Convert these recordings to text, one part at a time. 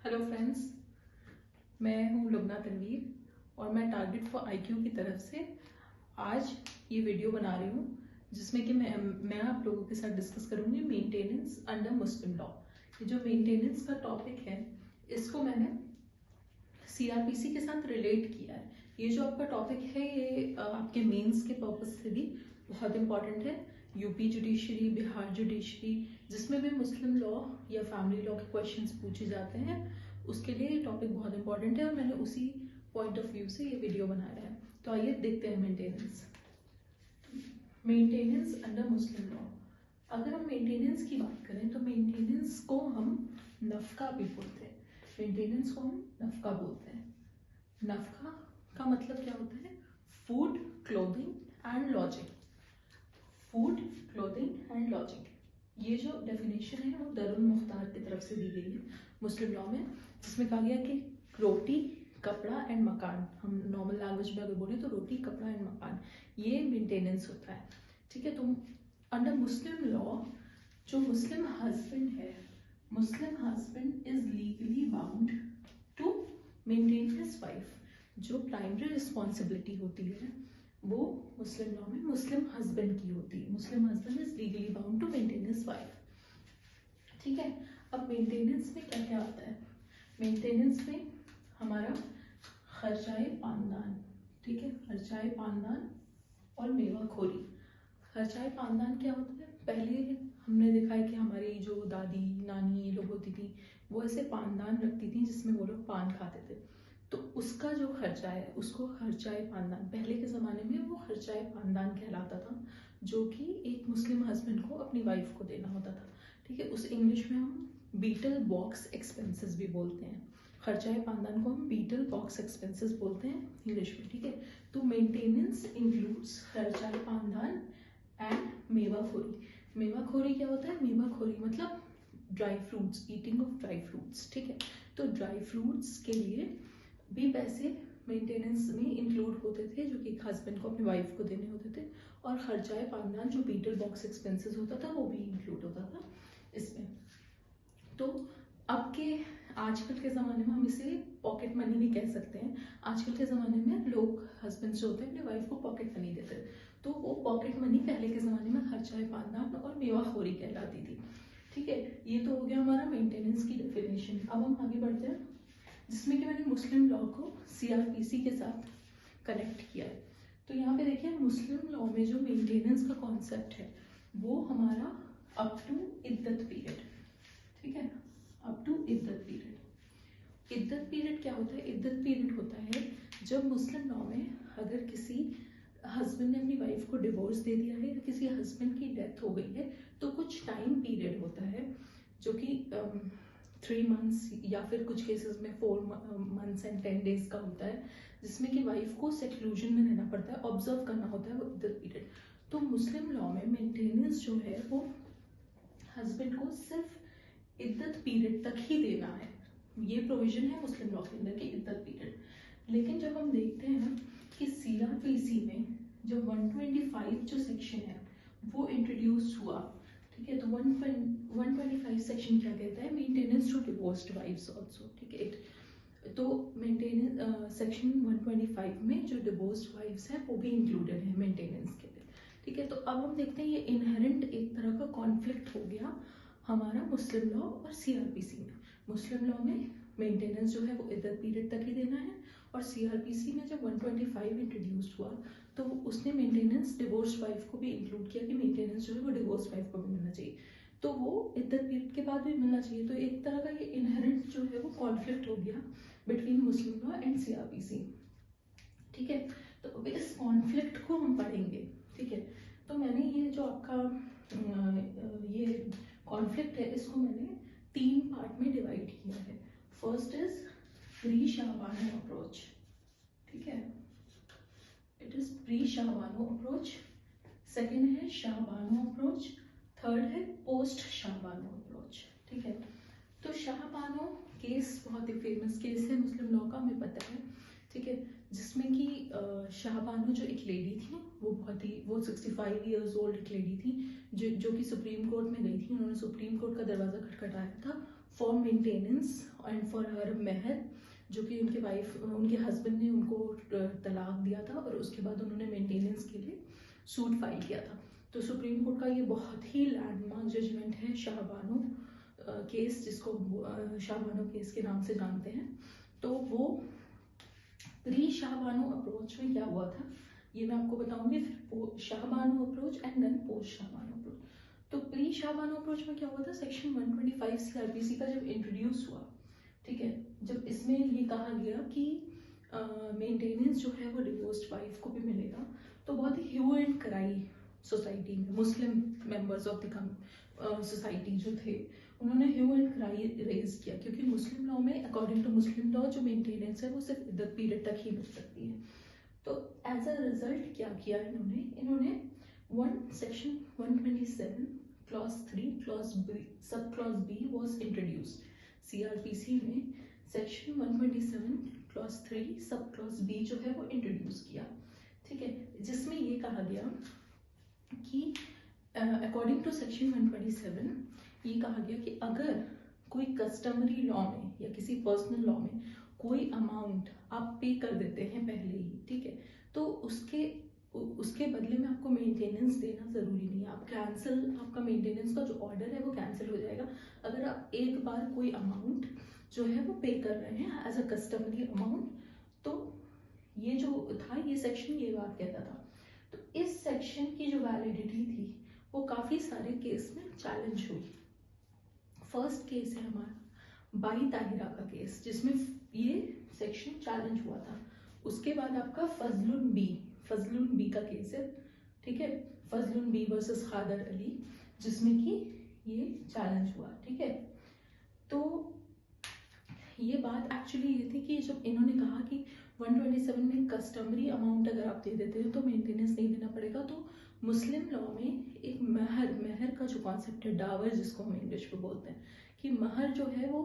Hello friends, मैं हूँ लुबना तनवीर और मैं टारगेट फॉर आईक्यू की तरफ से आज ये वीडियो बना रही हूँ जिसमें कि मैं आप लोगों के साथ डिस्कस करूँगी मेंटेनेंस अंडर मुस्लिम लॉ। ये जो मेंटेनेंस का टॉपिक है इसको मैंने सीआरपीसी के साथ रिलेट किया है। ये जो आपका टॉपिक है ये आपके मेंस के पर्पज से भी बहुत इंपॉर्टेंट है। यूपी जुडिशरी, बिहार जुडिशरी, जिसमें भी मुस्लिम लॉ या फैमिली लॉ के क्वेश्चंस पूछे जाते हैं उसके लिए ये टॉपिक बहुत इंपॉर्टेंट है और मैंने उसी पॉइंट ऑफ व्यू से ये वीडियो बनाया है। तो आइए देखते हैं मेंटेनेंस अंडर मुस्लिम लॉ। अगर हम मेंटेनेंस की बात करें तो मेंटेनेंस को हम नफका भी बोलते हैं। मेंटेनेंस को हम नफका बोलते हैं। नफका का मतलब क्या होता है? Food, clothing and lodging. Food, clothing and lodging, ये जो डेफिनेशन है वो दरुल मुख्तार की तरफ से दी गई है मुस्लिम लॉ में, जिसमें कहा गया कि रोटी, कपड़ा एंड मकान, हम नॉर्मल लैंग्वेज में अगर बोले तो रोटी, कपड़ा एंड मकान, ये मेंटेनेंस होता है। ठीक है, तो अंडर मुस्लिम लॉ जो मुस्लिम हस्बैंड है, Muslim husband is legally bound to maintain his wife. जो प्राइमरी रिस्पॉन्सिबिलिटी होती है वो मुस्लिम लॉ में मुस्लिम हस्बैंड की होती है। Muslim husband is legally bound to maintain his wife. ठीक है, अब मेंटेनेंस में क्या क्या आता है? मेंटेनेंस में हमारा खर्चाए पानदान, ठीक है, खर्चाए पानदान और मेवाखोरी। खर्चाए पानदान क्या होता है? पहले हमने देखा है कि हमारी जो दादी नानी ये लोग होती थी वो ऐसे पानदान रखती थी जिसमें वो लोग पान खाते थे, तो उसका जो खर्चा है उसको खर्चाए पानदान, पहले के ज़माने में वो खर्चाए पानदान कहलाता था, जो कि एक मुस्लिम हस्बैंड को अपनी वाइफ को देना होता था। ठीक है, उस इंग्लिश में हम बीटल बॉक्स एक्सपेंसेस भी बोलते हैं। खर्चाए पानदान को हम बीटल बॉक्स एक्सपेंसेस बोलते हैं इंग्लिश में। ठीक है, तो मेंटेनेंस इंक्लूड्स खर्चाए पानदान एंड मेवाखोरी। मेवाखोरी क्या होता है? मेवाखोरी मतलब dry fruits, eating of dry fruits. ठीक है, तो ड्राई फ्रूट्स के लिए भी पैसे मेंटेनेंस में इंक्लूड होते थे, जो कि हस्बैंड को अपनी वाइफ को देने होते थे, और खर्चाए पानदान जो बीटल बॉक्स एक्सपेंसेस होता था वो भी इंक्लूड होता था इसमें। तो अब के आजकल के ज़माने में हम इसे पॉकेट मनी भी कह सकते हैं। आजकल के ज़माने में लोग हस्बैंड जो होते हैं अपनी वाइफ को पॉकेट मनी देते हैं, तो वो पॉकेट मनी पहले के ज़माने में खर्चाए पानदान और मेवाखोरी कहलाती थी। ठीक है, ये तो हो गया हमारा मेंटेनेंस की डेफिनेशन। अब हम आगे बढ़ते हैं, जिसमें कि मैंने मुस्लिम लॉ को सीआरपीसी के साथ कनेक्ट किया है। तो यहाँ पे देखिए, मुस्लिम लॉ में जो मेंटेनेंस का कॉन्सेप्ट है वो हमारा अप टू इद्दत पीरियड। ठीक है, अप टू इद्दत पीरियड। इद्दत पीरियड क्या होता है? इद्दत पीरियड होता है जब मुस्लिम लॉ में अगर किसी हस्बैंड ने अपनी वाइफ को डिवोर्स दे दिया है या किसी हस्बैंड की डेथ हो गई है, तो कुछ टाइम पीरियड होता है जो कि 3 मंथ्स या फिर कुछ केसेस में 4 मंथ्स एंड 10 डेज का होता है, जिसमें कि वाइफ को सेक्लूजन में रहना पड़ता है, ऑब्जर्व करना होता है वो इद्दत पीरियड। तो मुस्लिम लॉ में मेंटेनेंस जो है वो हस्बैंड को सिर्फ इद्दत पीरियड तक ही देना है। ये प्रोविजन है मुस्लिम लॉ के अंदर की इद्दत पीरियड। लेकिन जब हम देखते हैं कि सीआरपीसी में जो 125 जो सेक्शन है वो इंट्रोड्यूस हुआ, ठीक है, तो 125 सेक्शन क्या कहता है? Maintenance to divorced wifes also. ठीक है, तो मेंटेनेंस सेक्शन 125 में जो डिवोर्स्ड वाइफ्स है वो भी इंक्लूडेड है मेंटेनेंस के लिए। ठीक है, तो अब हम देखते हैं ये इनहेरेंट एक तरह का कॉन्फ्लिक्ट हो गया हमारा मुस्लिम लॉ और सीआरपीसी में। मुस्लिम लॉ में मेंटेनेंस जो है वो इद्दत पीरियड तक ही देना है, और सीआरपीसी में जब 125 इंट्रोड्यूस हुआ तो उसने मेंटेनेंस डिवोर्स वाइफ को भी इंक्लूड किया कि मेंटेनेंस जो है वो डिवोर्स वाइफ को भी मिलना चाहिए, तो वो इद्दत पीरियड के बाद भी मिलना चाहिए। तो एक तरह का ये इनहेरेंट जो है वो कॉन्फ्लिक्ट हो गया between Muslim law and CrPC. ठीक है, तो अब इस कॉन्फ्लिक्ट को हम पढ़ेंगे। ठीक है, तो मैंने ये जो आपका ये कॉन्फ्लिक्ट है इसको मैंने 3 पार्ट में डिवाइड किया है। First is pre Shahbano approach. ठीक है, it is pre Shahbano approach. Second है शाहबानो अप्रोच। थर्ड है पोस्ट शाहबानो अप्रोच। ठीक है, तो शाहबानो केस बहुत ही फेमस केस है मुस्लिम लॉ का, हमें पता है। ठीक है, जिसमें कि शाहबानो जो एक लेडी थी वो 65 ईयर्स ओल्ड एक लेडी थी जो कि सुप्रीम कोर्ट में गई थी। उन्होंने सुप्रीम कोर्ट का दरवाज़ा खटखटाया था for maintenance and for her mehr, जो कि उनके वाइफ उनके हस्बैंड ने उनको तलाक दिया था और उसके बाद उन्होंने मेंटेनेंस के लिए सूट फाइल किया था। तो सुप्रीम कोर्ट का ये बहुत ही लैंडमार्क जजमेंट है शाहबानो केस, जिसको शाहबानो केस के नाम से जानते हैं। तो वो प्री शाहबानो अप्रोच में क्या हुआ था ये मैं आपको बताऊंगी, फिर Shahbano approach and then post Shahbano approach. तो प्री शाहबानो अप्रोच में क्या हुआ था, सेक्शन 125 सीआरपीसी का जब इंट्रोड्यूस हुआ, ठीक है, जब इसमें ये कहा गया कि मेंटेनेंस जो है वो डिवोर्स्ड वाइफ को भी मिलेगा, तो बहुत ही ह्यू एंड क्राई सोसाइटी में Muslim members of the society जो थे उन्होंने ह्यू एंड क्राई रेज किया, क्योंकि मुस्लिम लॉ में अकॉर्डिंग टू मुस्लिम लॉ जो मेंटेनेंस है वो सिर्फ इद्दत पीरियड तक ही मिल सकती है। तो एज अ रिजल्ट क्या किया इन्होंने section 127 clause 3 clause B sub clause B was introduced CrPC में। Section 127 clause 3 sub clause B जो है वो इंट्रोड्यूस किया, ठीक है, जिसमें ये कहा गया कि अकॉर्डिंग टू सेक्शन 127 ये कहा गया कि अगर कोई कस्टमरी लॉ में या किसी पर्सनल लॉ में कोई अमाउंट आप पे कर देते हैं पहले ही, ठीक है, तो उसके बदले में आपको मेंटेनेंस देना जरूरी नहीं है। आप कैंसिल, आपका मेंटेनेंस का जो ऑर्डर है वो कैंसिल हो जाएगा अगर आप एक बार कोई अमाउंट जो है वो पे कर रहे हैं एज अ कस्टमरी अमाउंट। तो ये जो था ये सेक्शन ये बात कहता था। तो इस सेक्शन की जो वैलिडिटी थी वो काफी सारे केस में चैलेंज हुई। फर्स्ट केस है हमारा बाई ताहिरा का केस, जिसमें ये सेक्शन चैलेंज हुआ था। उसके बाद आपका फजलुन बी का केस है, ठीक है, फजलुन बी वर्सेस खादर अली, जिसमें कि ये चैलेंज हुआ, ठीक है। तो ये बात एक्चुअली ये थी कि जब इन्होंने कहा कि 127 में कस्टमरी अमाउंट अगर आप दे देते हो तो मेंटेनेंस नहीं देना पड़ेगा, तो मुस्लिम लॉ में एक महर का जो कॉन्सेप्ट है, डावर जिसको हम इंग्लिश में बोलते हैं, कि महर जो है वो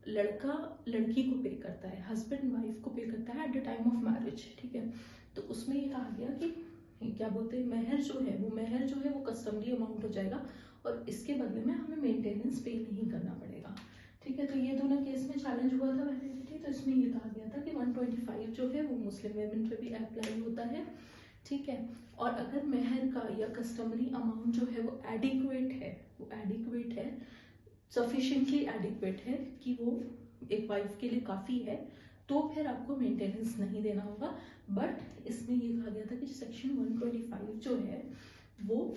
लड़का लड़की को पे करता है, हस्बैंड वाइफ को पे करता है at the time of marriage, ठीक है। तो उसमें ये कहा गया कि क्या बोलते हैं, महर जो है वो कस्टमरी अमाउंट हो जाएगा और इसके बदले में हमें मेंटेनेंस पे नहीं करना पड़ेगा, ठीक है। तो ये दोनों केस में चैलेंज हुआ था वैलिडिटी। तो इसमें ये कहा गया था कि 125 जो है वो मुस्लिम वेमेन पे भी अप्लाई होता है, ठीक है। और अगर महर का या कस्टमरी अमाउंट जो है वो एडिक्वेट है, सफिशिएंटली एडिक्वेट है कि वो एक वाइफ के लिए काफी है, तो फिर आपको मेंटेनेंस नहीं देना होगा। बट इसमें ये कहा गया था कि सेक्शन 125 जो है वो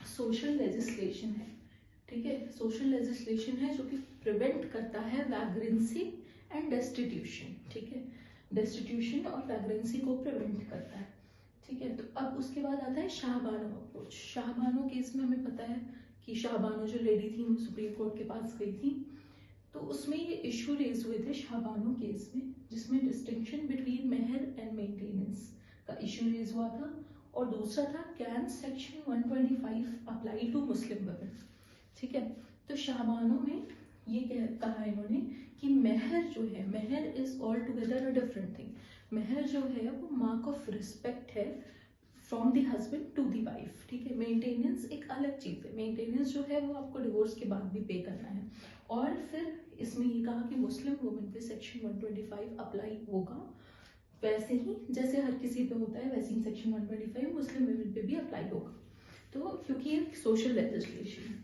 सोशल लेजिस्लेशन है, ठीक है, सोशल लेजिस्लेशन है जो कि प्रिवेंट करता है वैग्रेंसी एंड डेस्टिट्यूशन, ठीक है, डेस्टिट्यूशन और वैग्रेंसी को प्रिवेंट करता है, ठीक है। तो अब उसके बाद आता है शाहबानो अप्रोच। शाहबानो केस में हमें पता है कि शाहबानो जो लेडी थी वो सुप्रीम कोर्ट के पास गई थी, तो उसमें ये इशू रेज हुए थे शाहबानो केस में, जिसमें distinction between mehr and maintenance का इशू रेज हुआ था। और दूसरा था can section 125 apply to Muslim women, ठीक है। तो शाहबानो में ये कहा इन्होंने कि mehr is all together a different thing. Mehr जो है वो मार्क ऑफ रिस्पेक्ट है from the husband to the wife, ठीक है। मेंटेनेंस एक अलग चीज है, मेंटेनेंस जो है वो आपको डिवोर्स के बाद भी पे करना है। और फिर इसमें ये कहा कि मुस्लिम वुमेन पे सेक्शन 125 अप्लाई होगा, वैसे ही जैसे हर किसी पे होता है वैसे ही सेक्शन 125 मुस्लिम वुमेन पे भी अप्लाई होगा। तो क्योंकि ये सोशल लेजिस्लेशन है।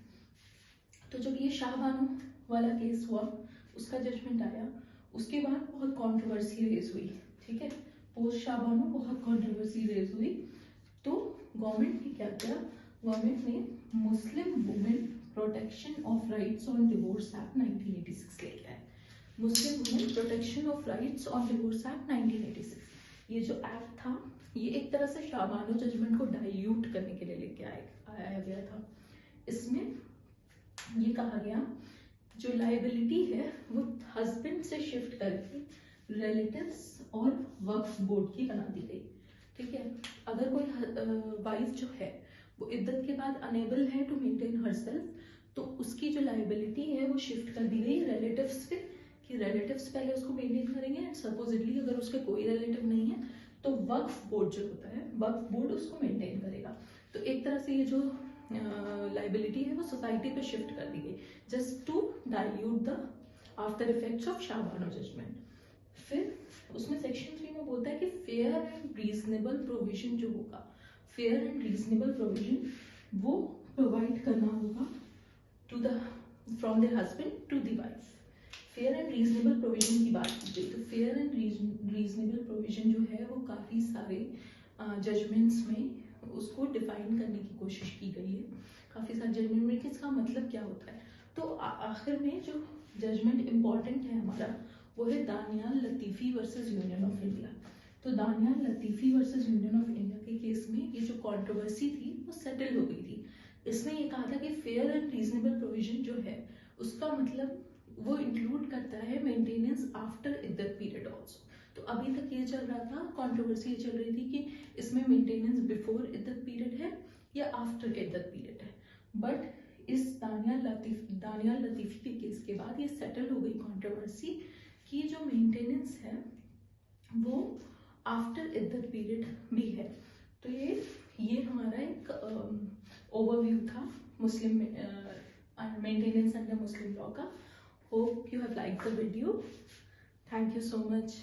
तो जब ये शाहबानो वाला केस हुआ, उसका जजमेंट आया, उसके बाद बहुत कंट्रोवर्सी रेज हुई, ठीक है, पोस्ट शाहबानो बहुत कंट्रोवर्सी रेज हुई। तो गवर्नमेंट ने क्या किया, गवर्नमेंट ने Muslim women protection of rights on divorce act 1986 लेके आए। Muslim women protection of rights on divorce act 1986। ये जो एक्ट था ये एक तरह से शाहबानो जजमेंट को डाइल्यूट करने के लिए लेके आया गया था। इसमें ये कहा गया जो लाइबिलिटी है वो हस्बैंड से शिफ्ट करके रिलेटिव्स और वक्फ बोर्ड की बना दी गई, ठीक है। अगर कोई वाइफ जो है वो इद्दत के बाद अनेबल है टू मेंटेन हरसेल्फ, तो उसकी जो लाइबिलिटी है वो शिफ्ट कर दी गई रिलेटिव्स पे, कि रिलेटिव्स पहले उसको मेंटेन करेंगे एंड सपोजिटली अगर उसके कोई रिलेटिव नहीं है तो वक्फ बोर्ड जो होता है वक्फ बोर्ड उसको मेंटेन करेगा। तो एक तरह से ये जो लाइबिलिटी है वो सोसाइटी पे शिफ्ट कर दी गई, just to dilute the after effects of Shahbano judgement. फिर उसमें सेक्शन 3 में बोलता है कि फेयर एंड रीजनेबल प्रोविजन जो होगा, फेयर एंड रीजनेबल प्रोविजन वो प्रोवाइड करना होगा to the from the husband to the wife. Fair and reasonable provision की बात की गई, तो फेयर एंड रीजनेबल प्रोविजन जो है वो काफ़ी सारे जजमेंट्स में उसको डिफाइन करने की कोशिश की गई है, काफ़ी सारे जजमेंट में कि इसका मतलब क्या होता है। तो आखिर में जो जजमेंट इम्पॉर्टेंट है हमारा वो है Danial Latifi versus union of India. तो Danial Latifi versus union of India के केस में ये जो कंट्रोवर्सी थी वो सेटल हो गई थी। इसने ये कहा था कि फेयर एंड रीजनेबल प्रोविजन जो है उसका मतलब वो इंक्लूड करता है मेंटेनेंस आफ्टर इद्दत पीरियड ऑल्सो। तो अभी तक ये चल रहा था, कंट्रोवर्सी ये चल रही थी कि इसमें मेंटेनेंस बिफोर इद्दत पीरियड है या आफ्टर इद्दत पीरियड है, बट इस दानियाल लतीफ़ी के केस के बाद ये सेटल हो गई कंट्रोवर्सी कि जो मेंटेनेंस है वो आफ्टर इद्दत पीरियड भी है। तो ये हमारा एक ओवरव्यू था मुस्लिम मेंटेनेंस अंडर मुस्लिम लॉ का। Hope you have like the video. Thank you so much.